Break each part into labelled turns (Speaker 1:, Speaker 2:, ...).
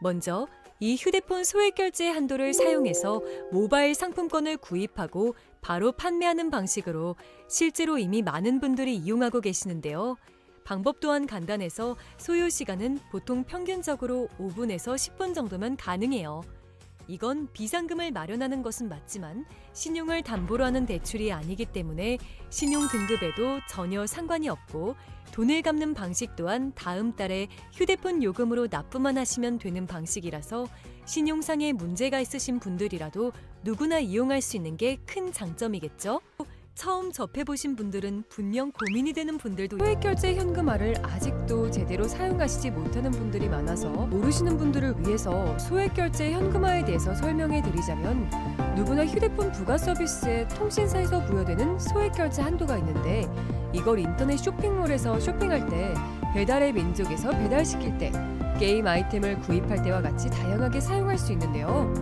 Speaker 1: 먼저 이 휴대폰 소액 결제 한도를 사용해서 모바일 상품권을 구입하고 바로 판매하는 방식으로 실제로 이미 많은 분들이 이용하고 계시는데요. 방법 또한 간단해서 소요 시간은 보통 평균적으로 5분에서 10분 정도면 가능해요. 이건 비상금을 마련하는 것은 맞지만 신용을 담보로 하는 대출이 아니기 때문에 신용 등급에도 전혀 상관이 없고 돈을 갚는 방식 또한 다음 달에 휴대폰 요금으로 납부만 하시면 되는 방식이라서 신용상에 문제가 있으신 분들이라도 누구나 이용할 수 있는 게 큰 장점이겠죠? 처음 접해보신 분들은 분명 고민이 되는 분들도 소액결제 현금화를 아직도 제대로 사용하시지 못하는 분들이 많아서 모르시는 분들을 위해서 소액결제 현금화에 대해서 설명해 드리자면 누구나 휴대폰 부가 서비스에 통신사에서 부여되는 소액결제 한도가 있는데 이걸 인터넷 쇼핑몰에서 쇼핑할 때 배달의 민족에서 배달시킬 때 게임 아이템을 구입할 때와 같이 다양하게 사용할 수 있는데요.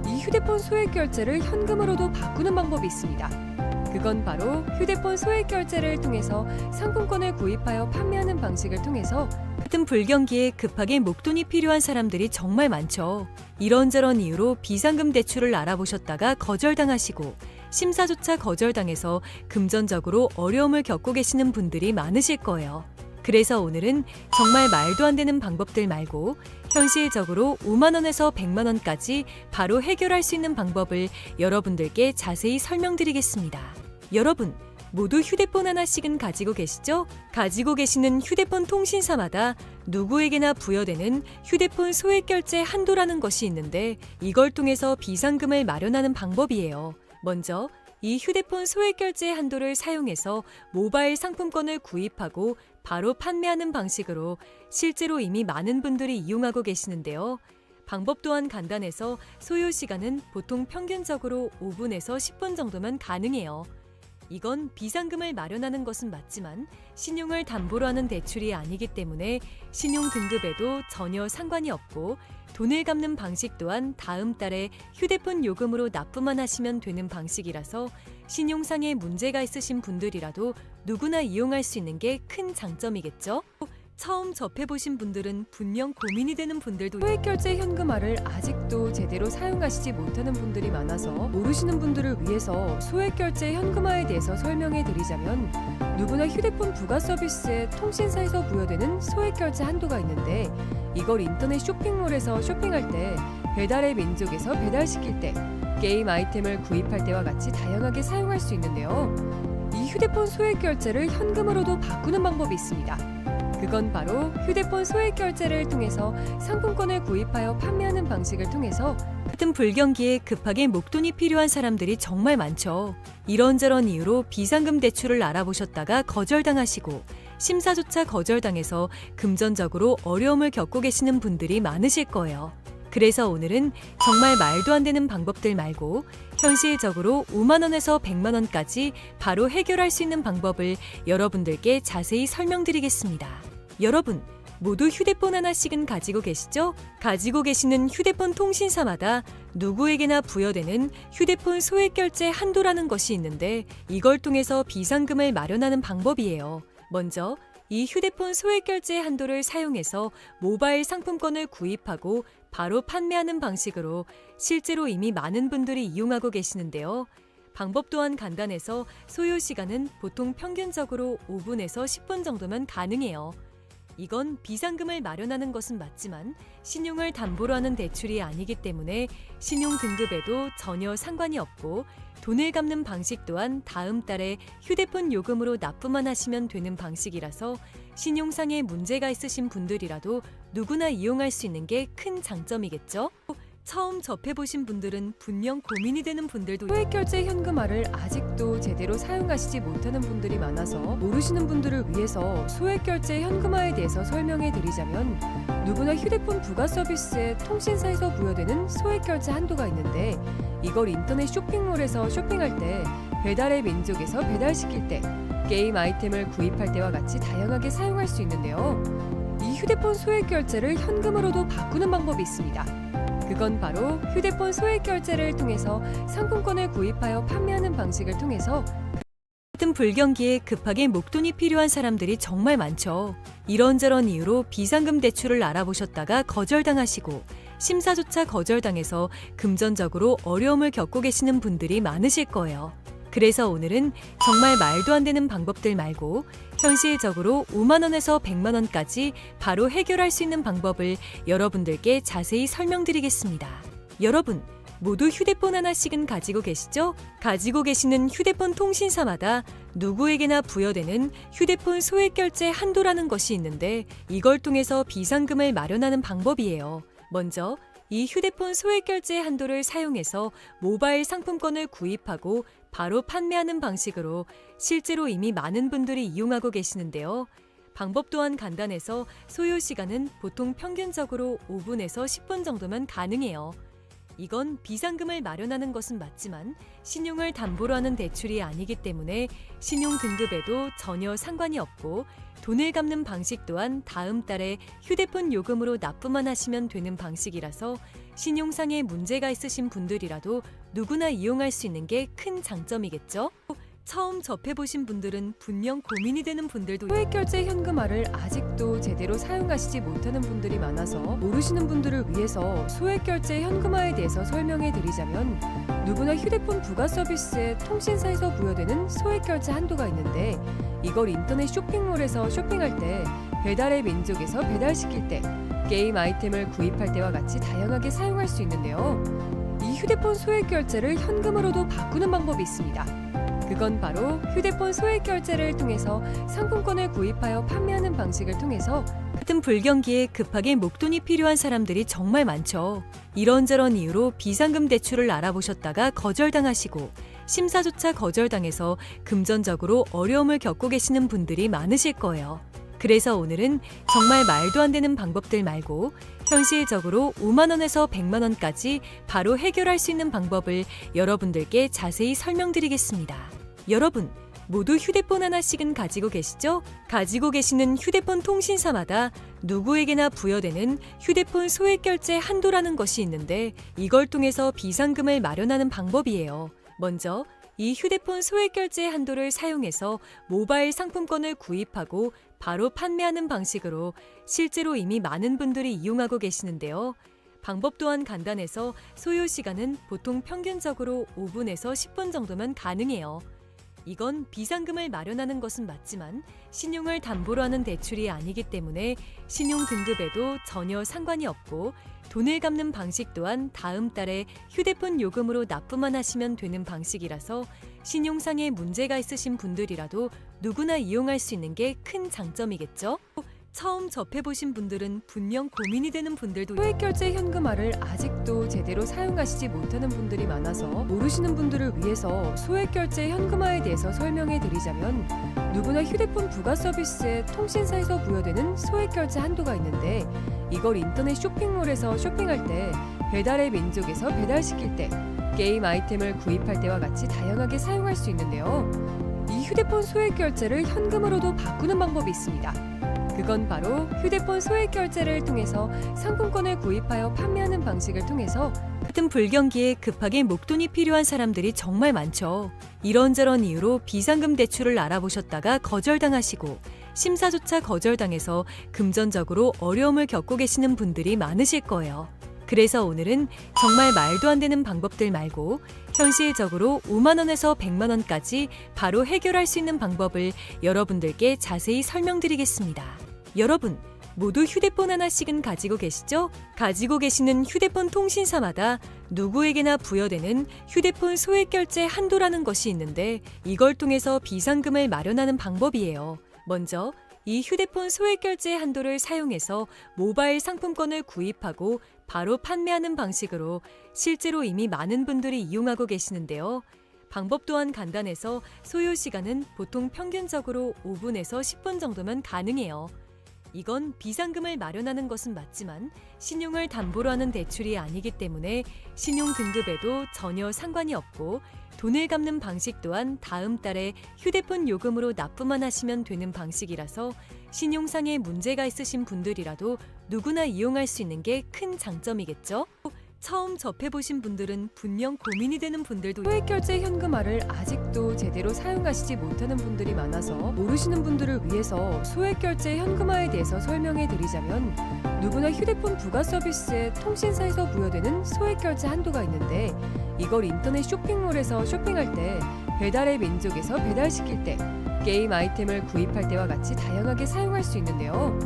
Speaker 1: 이 휴대폰 소액결제를 현금으로도 바꾸는 방법이 있습니다. 그건 바로 휴대폰 소액 결제를 통해서 상품권을 구입하여 판매하는 방식을 통해서 같은 불경기에 급하게 목돈이 필요한 사람들이 정말 많죠. 이런저런 이유로 비상금 대출을 알아보셨다가 거절당하시고 심사조차 거절당해서 금전적으로 어려움을 겪고 계시는 분들이 많으실 거예요. 그래서 오늘은 정말 말도 안 되는 방법들 말고 현실적으로 5만 원에서 100만 원까지 바로 해결할 수 있는 방법을 여러분들께 자세히 설명드리겠습니다. 여러분, 모두 휴대폰 하나씩은 가지고 계시죠? 가지고 계시는 휴대폰 통신사마다 누구에게나 부여되는 휴대폰 소액 결제 한도라는 것이 있는데 이걸 통해서 비상금을 마련하는 방법이에요. 먼저 이 휴대폰 소액 결제 한도를 사용해서 모바일 상품권을 구입하고 바로 판매하는 방식으로 실제로 이미 많은 분들이 이용하고 계시는데요. 방법 또한 간단해서 소요 시간은 보통 평균적으로 5분에서 10분 정도면 가능해요. 이건 비상금을 마련하는 것은 맞지만 신용을 담보로 하는 대출이 아니기 때문에 신용 등급에도 전혀 상관이 없고 돈을 갚는 방식 또한 다음 달에 휴대폰 요금으로 납부만 하시면 되는 방식이라서 신용상에 문제가 있으신 분들이라도 누구나 이용할 수 있는 게 큰 장점이겠죠? 처음 접해보신 분들은 분명 고민이 되는 분들도 소액결제 현금화를 아직도 제대로 사용하시지 못하는 분들이 많아서 모르시는 분들을 위해서 소액결제 현금화에 대해서 설명해 드리자면 누구나 휴대폰 부가 서비스에 통신사에서 부여되는 소액결제 한도가 있는데 이걸 인터넷 쇼핑몰에서 쇼핑할 때 배달의 민족에서 배달시킬 때 게임 아이템을 구입할 때와 같이 다양하게 사용할 수 있는데요. 이 휴대폰 소액결제를 현금으로도 바꾸는 방법이 있습니다. 그건 바로 휴대폰 소액 결제를 통해서 상품권을 구입하여 판매하는 방식을 통해서 같은 불경기에 급하게 목돈이 필요한 사람들이 정말 많죠. 이런저런 이유로 비상금 대출을 알아보셨다가 거절당하시고 심사조차 거절당해서 금전적으로 어려움을 겪고 계시는 분들이 많으실 거예요. 그래서 오늘은 정말 말도 안 되는 방법들 말고 현실적으로 5만 원에서 100만 원까지 바로 해결할 수 있는 방법을 여러분들께 자세히 설명드리겠습니다. 여러분, 모두 휴대폰 하나씩은 가지고 계시죠? 가지고 계시는 휴대폰 통신사마다 누구에게나 부여되는 휴대폰 소액 결제 한도라는 것이 있는데 이걸 통해서 비상금을 마련하는 방법이에요. 먼저 이 휴대폰 소액 결제 한도를 사용해서 모바일 상품권을 구입하고 바로 판매하는 방식으로 실제로 이미 많은 분들이 이용하고 계시는데요. 방법 또한 간단해서 소요 시간은 보통 평균적으로 5분에서 10분 정도면 가능해요. 이건 비상금을 마련하는 것은 맞지만 신용을 담보로 하는 대출이 아니기 때문에 신용 등급에도 전혀 상관이 없고 돈을 갚는 방식 또한 다음 달에 휴대폰 요금으로 납부만 하시면 되는 방식이라서 신용상에 문제가 있으신 분들이라도 누구나 이용할 수 있는 게 큰 장점이겠죠? 처음 접해보신 분들은 분명 고민이 되는 분들도 소액결제 현금화를 아직도 제대로 사용하시지 못하는 분들이 많아서 모르시는 분들을 위해서 소액결제 현금화에 대해서 설명해 드리자면 누구나 휴대폰 부가 서비스에 통신사에서 부여되는 소액결제 한도가 있는데 이걸 인터넷 쇼핑몰에서 쇼핑할 때 배달의 민족에서 배달시킬 때 게임 아이템을 구입할 때와 같이 다양하게 사용할 수 있는데요. 이 휴대폰 소액결제를 현금으로도 바꾸는 방법이 있습니다. 그건 바로 휴대폰 소액 결제를 통해서 상품권을 구입하여 판매하는 방식을 통해서 같은 불경기에 급하게 목돈이 필요한 사람들이 정말 많죠. 이런저런 이유로 비상금 대출을 알아보셨다가 거절당하시고 심사조차 거절당해서 금전적으로 어려움을 겪고 계시는 분들이 많으실 거예요. 그래서 오늘은 정말 말도 안 되는 방법들 말고 현실적으로 5만 원에서 100만 원까지 바로 해결할 수 있는 방법을 여러분들께 자세히 설명드리겠습니다. 여러분, 모두 휴대폰 하나씩은 가지고 계시죠? 가지고 계시는 휴대폰 통신사마다 누구에게나 부여되는 휴대폰 소액결제 한도라는 것이 있는데 이걸 통해서 비상금을 마련하는 방법이에요. 먼저 이 휴대폰 소액결제 한도를 사용해서 모바일 상품권을 구입하고 바로 판매하는 방식으로 실제로 이미 많은 분들이 이용하고 계시는데요. 방법 또한 간단해서 소요 시간은 보통 평균적으로 5분에서 10분 정도면 가능해요. 이건 비상금을 마련하는 것은 맞지만 신용을 담보로 하는 대출이 아니기 때문에 신용 등급에도 전혀 상관이 없고 돈을 갚는 방식 또한 다음 달에 휴대폰 요금으로 납부만 하시면 되는 방식이라서 신용상의 문제가 있으신 분들이라도 누구나 이용할 수 있는 게 큰 장점이겠죠? 처음 접해보신 분들은 분명 고민이 되는 분들도 소액결제 현금화를 아직도 제대로 사용하시지 못하는 분들이 많아서 모르시는 분들을 위해서 소액결제 현금화에 대해서 설명해 드리자면 누구나 휴대폰 부가 서비스에 통신사에서 부여되는 소액결제 한도가 있는데 이걸 인터넷 쇼핑몰에서 쇼핑할 때 배달의 민족에서 배달시킬 때 게임 아이템을 구입할 때와 같이 다양하게 사용할 수 있는데요. 이 휴대폰 소액결제를 현금으로도 바꾸는 방법이 있습니다. 그건 바로 휴대폰 소액결제를 통해서 상품권을 구입하여 판매하는 방식을 통해서 같은 불경기에 급하게 목돈이 필요한 사람들이 정말 많죠. 이런저런 이유로 비상금 대출을 알아보셨다가 거절당하시고 심사조차 거절당해서 금전적으로 어려움을 겪고 계시는 분들이 많으실 거예요. 그래서 오늘은 정말 말도 안 되는 방법들 말고 현실적으로 5만 원에서 100만 원까지 바로 해결할 수 있는 방법을 여러분들께 자세히 설명드리겠습니다. 여러분, 모두 휴대폰 하나씩은 가지고 계시죠? 가지고 계시는 휴대폰 통신사마다 누구에게나 부여되는 휴대폰 소액결제 한도라는 것이 있는데 이걸 통해서 비상금을 마련하는 방법이에요. 먼저 이 휴대폰 소액결제 한도를 사용해서 모바일 상품권을 구입하고 바로 판매하는 방식으로 실제로 이미 많은 분들이 이용하고 계시는데요. 방법 또한 간단해서 소요 시간은 보통 평균적으로 5분에서 10분 정도면 가능해요. 이건 비상금을 마련하는 것은 맞지만 신용을 담보로 하는 대출이 아니기 때문에 신용 등급에도 전혀 상관이 없고 돈을 갚는 방식 또한 다음 달에 휴대폰 요금으로 납부만 하시면 되는 방식이라서 신용상의 문제가 있으신 분들이라도 누구나 이용할 수 있는 게 큰 장점이겠죠? 처음 접해보신 분들은 분명 고민이 되는 분들도 소액결제 현금화를 아직도 제대로 사용하시지 못하는 분들이 많아서 모르시는 분들을 위해서 소액결제 현금화에 대해서 설명해 드리자면 누구나 휴대폰 부가 서비스에 통신사에서 부여되는 소액결제 한도가 있는데 이걸 인터넷 쇼핑몰에서 쇼핑할 때 배달의 민족에서 배달시킬 때 게임 아이템을 구입할 때와 같이 다양하게 사용할 수 있는데요. 이 휴대폰 소액결제를 현금으로도 바꾸는 방법이 있습니다. 그건 바로 휴대폰 소액결제를 통해서 상품권을 구입하여 판매하는 방식을 통해서 같은 불경기에 급하게 목돈이 필요한 사람들이 정말 많죠. 이런저런 이유로 비상금 대출을 알아보셨다가 거절당하시고 심사조차 거절당해서 금전적으로 어려움을 겪고 계시는 분들이 많으실 거예요. 그래서 오늘은 정말 말도 안 되는 방법들 말고 현실적으로 5만 원에서 100만 원까지 바로 해결할 수 있는 방법을 여러분들께 자세히 설명드리겠습니다. 여러분, 모두 휴대폰 하나씩은 가지고 계시죠? 가지고 계시는 휴대폰 통신사마다 누구에게나 부여되는 휴대폰 소액결제 한도라는 것이 있는데 이걸 통해서 비상금을 마련하는 방법이에요. 먼저 이 휴대폰 소액결제 한도를 사용해서 모바일 상품권을 구입하고 바로 판매하는 방식으로 실제로 이미 많은 분들이 이용하고 계시는데요. 방법 또한 간단해서 소요 시간은 보통 평균적으로 5분에서 10분 정도면 가능해요. 이건 비상금을 마련하는 것은 맞지만 신용을 담보로 하는 대출이 아니기 때문에 신용 등급에도 전혀 상관이 없고 돈을 갚는 방식 또한 다음 달에 휴대폰 요금으로 납부만 하시면 되는 방식이라서 신용상의 문제가 있으신 분들이라도 누구나 이용할 수 있는 게 큰 장점이겠죠? 처음 접해보신 분들은 분명 고민이 되는 분들도 소액결제 현금화를 아직도 제대로 사용하시지 못하는 분들이 많아서 모르시는 분들을 위해서 소액결제 현금화에 대해서 설명해 드리자면, 누구나 휴대폰 부가 서비스에 통신사에서 부여되는 소액결제 한도가 있는데, 이걸 인터넷 쇼핑몰에서 쇼핑할 때, 배달의 민족에서 배달시킬 때, 게임 아이템을 구입할 때와 같이 다양하게 사용할 수 있는데요.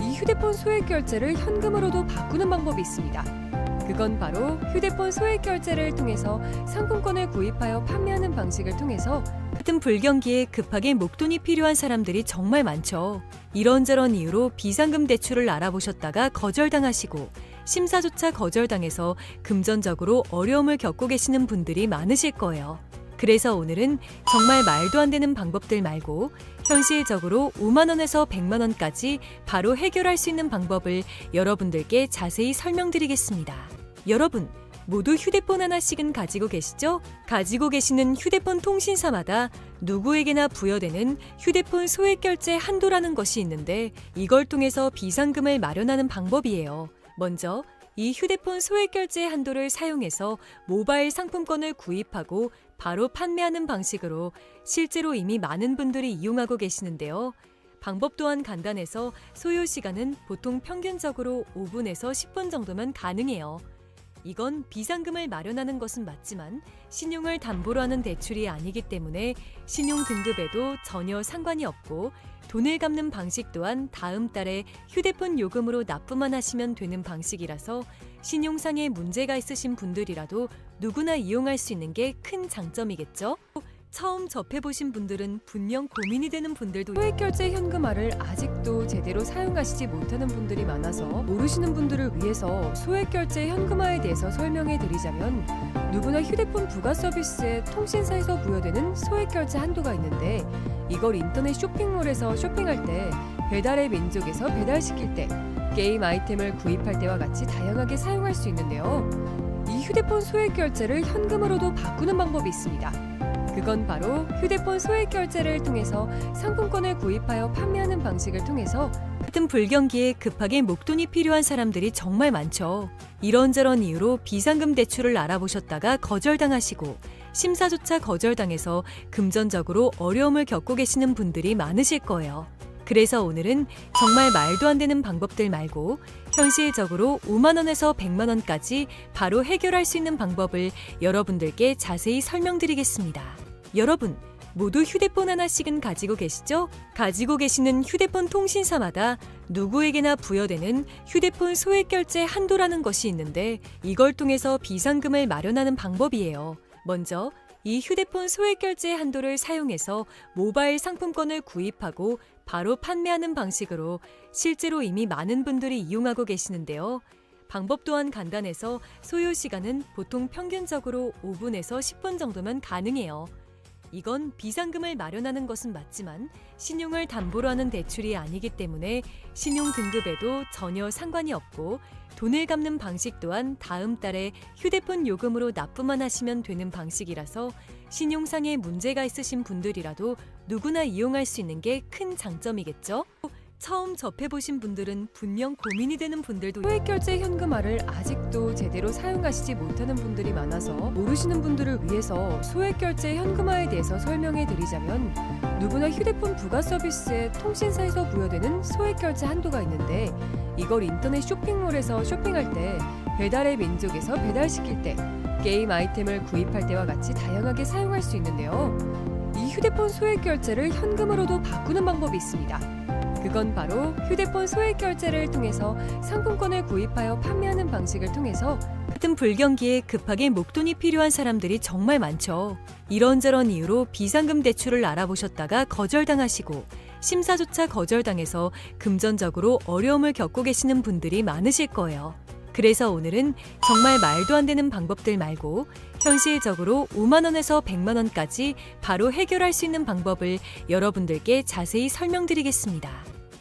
Speaker 1: 이 휴대폰 소액결제를 현금으로도 바꾸는 방법이 있습니다. 그건 바로 휴대폰 소액결제를 통해서 상품권을 구입하여 판매하는 방식을 통해서, 같은 불경기에 급하게 목돈이 필요한 사람들이 정말 많죠. 이런저런 이유로 비상금 대출을 알아보셨다가 거절당하시고, 심사조차 거절당해서 금전적으로 어려움을 겪고 계시는 분들이 많으실 거예요. 그래서 오늘은 정말 말도 안 되는 방법들 말고 현실적으로 5만 원에서 100만 원까지 바로 해결할 수 있는 방법을 여러분들께 자세히 설명드리겠습니다. 여러분, 모두 휴대폰 하나씩은 가지고 계시죠? 가지고 계시는 휴대폰 통신사마다 누구에게나 부여되는 휴대폰 소액결제 한도라는 것이 있는데, 이걸 통해서 비상금을 마련하는 방법이에요. 먼저 이 휴대폰 소액결제 한도를 사용해서 모바일 상품권을 구입하고 바로 판매하는 방식으로 실제로 이미 많은 분들이 이용하고 계시는데요. 방법 또한 간단해서 소요 시간은 보통 평균적으로 5분에서 10분 정도면 가능해요. 이건 비상금을 마련하는 것은 맞지만 신용을 담보로 하는 대출이 아니기 때문에 신용 등급에도 전혀 상관이 없고, 돈을 갚는 방식 또한 다음 달에 휴대폰 요금으로 납부만 하시면 되는 방식이라서 신용상의 문제가 있으신 분들이라도 누구나 이용할 수 있는 게 큰 장점이겠죠? 처음 접해보신 분들은 분명 고민이 되는 분들도 소액결제 현금화를 아직도 제대로 사용하시지 못하는 분들이 많아서 모르시는 분들을 위해서 소액결제 현금화에 대해서 설명해 드리자면, 누구나 휴대폰 부가 서비스에 통신사에서 부여되는 소액결제 한도가 있는데, 이걸 인터넷 쇼핑몰에서 쇼핑할 때, 배달의 민족에서 배달시킬 때, 게임 아이템을 구입할 때와 같이 다양하게 사용할 수 있는데요. 이 휴대폰 소액결제를 현금으로도 바꾸는 방법이 있습니다. 그건 바로 휴대폰 소액결제를 통해서 상품권을 구입하여 판매하는 방식을 통해서, 같은 불경기에 급하게 목돈이 필요한 사람들이 정말 많죠. 이런저런 이유로 비상금 대출을 알아보셨다가 거절당하시고, 심사조차 거절당해서 금전적으로 어려움을 겪고 계시는 분들이 많으실 거예요. 그래서 오늘은 정말 말도 안 되는 방법들 말고 현실적으로 5만 원에서 100만 원까지 바로 해결할 수 있는 방법을 여러분들께 자세히 설명드리겠습니다. 여러분, 모두 휴대폰 하나씩은 가지고 계시죠? 가지고 계시는 휴대폰 통신사마다 누구에게나 부여되는 휴대폰 소액결제 한도라는 것이 있는데, 이걸 통해서 비상금을 마련하는 방법이에요. 먼저 이 휴대폰 소액결제 한도를 사용해서 모바일 상품권을 구입하고 바로 판매하는 방식으로 실제로 이미 많은 분들이 이용하고 계시는데요. 방법 또한 간단해서 소요 시간은 보통 평균적으로 5분에서 10분 정도면 가능해요. 이건 비상금을 마련하는 것은 맞지만 신용을 담보로 하는 대출이 아니기 때문에 신용 등급에도 전혀 상관이 없고, 돈을 갚는 방식 또한 다음 달에 휴대폰 요금으로 납부만 하시면 되는 방식이라서 신용상의 문제가 있으신 분들이라도 누구나 이용할 수 있는 게 큰 장점이겠죠? 처음 접해보신 분들은 분명 고민이 되는 분들도 소액결제 현금화를 아직도 제대로 사용하시지 못하는 분들이 많아서 모르시는 분들을 위해서 소액결제 현금화에 대해서 설명해 드리자면, 누구나 휴대폰 부가 서비스에 통신사에서 부여되는 소액결제 한도가 있는데, 이걸 인터넷 쇼핑몰에서 쇼핑할 때, 배달의 민족에서 배달시킬 때, 게임 아이템을 구입할 때와 같이 다양하게 사용할 수 있는데요. 이 휴대폰 소액결제를 현금으로도 바꾸는 방법이 있습니다. 그건 바로 휴대폰 소액결제를 통해서 상품권을 구입하여 판매하는 방식을 통해서, 같은 불경기에 급하게 목돈이 필요한 사람들이 정말 많죠. 이런저런 이유로 비상금 대출을 알아보셨다가 거절당하시고, 심사조차 거절당해서 금전적으로 어려움을 겪고 계시는 분들이 많으실 거예요. 그래서 오늘은 정말 말도 안 되는 방법들 말고 현실적으로 5만 원에서 100만 원까지 바로 해결할 수 있는 방법을 여러분들께 자세히 설명드리겠습니다.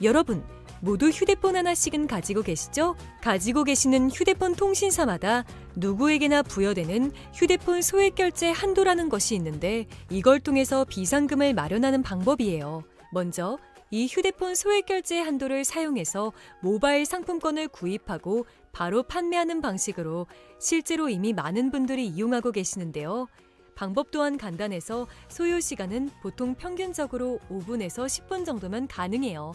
Speaker 1: 여러분, 모두 휴대폰 하나씩은 가지고 계시죠? 가지고 계시는 휴대폰 통신사마다 누구에게나 부여되는 휴대폰 소액결제 한도라는 것이 있는데, 이걸 통해서 비상금을 마련하는 방법이에요. 먼저 이 휴대폰 소액결제 한도를 사용해서 모바일 상품권을 구입하고 바로 판매하는 방식으로 실제로 이미 많은 분들이 이용하고 계시는데요. 방법 또한 간단해서 소요 시간은 보통 평균적으로 5분에서 10분 정도면 가능해요.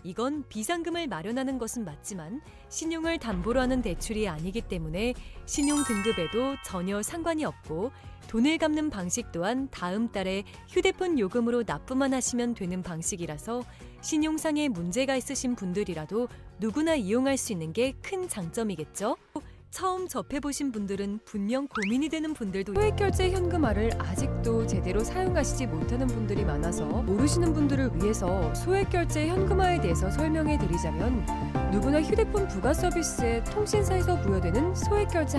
Speaker 1: 이건 비상금을 마련하는 것은 맞지만 신용을 담보로 하는 대출이 아니기 때문에 신용 등급에도 전혀 상관이 없고 돈을 갚는 방식 또한 다음 달에 휴대폰 요금으로 납부만 하시면 되는 방식이라서 신용상의 문제가 있으신 분들이라도 누구나 이용할 수 있는 게 큰 장점이겠죠? 처음 접해보신 분들은 분명 고민이 되는 분들도 소액결제 현금화를 아직도 제대로 사용하시지 못하는 분들이 많아서 모르시는 분들을 위해서 소액결제 현금화에 대해서 설명해 드리자면 누구나 휴대폰 부가 서비스에 통신사에서 부여되는 소액결제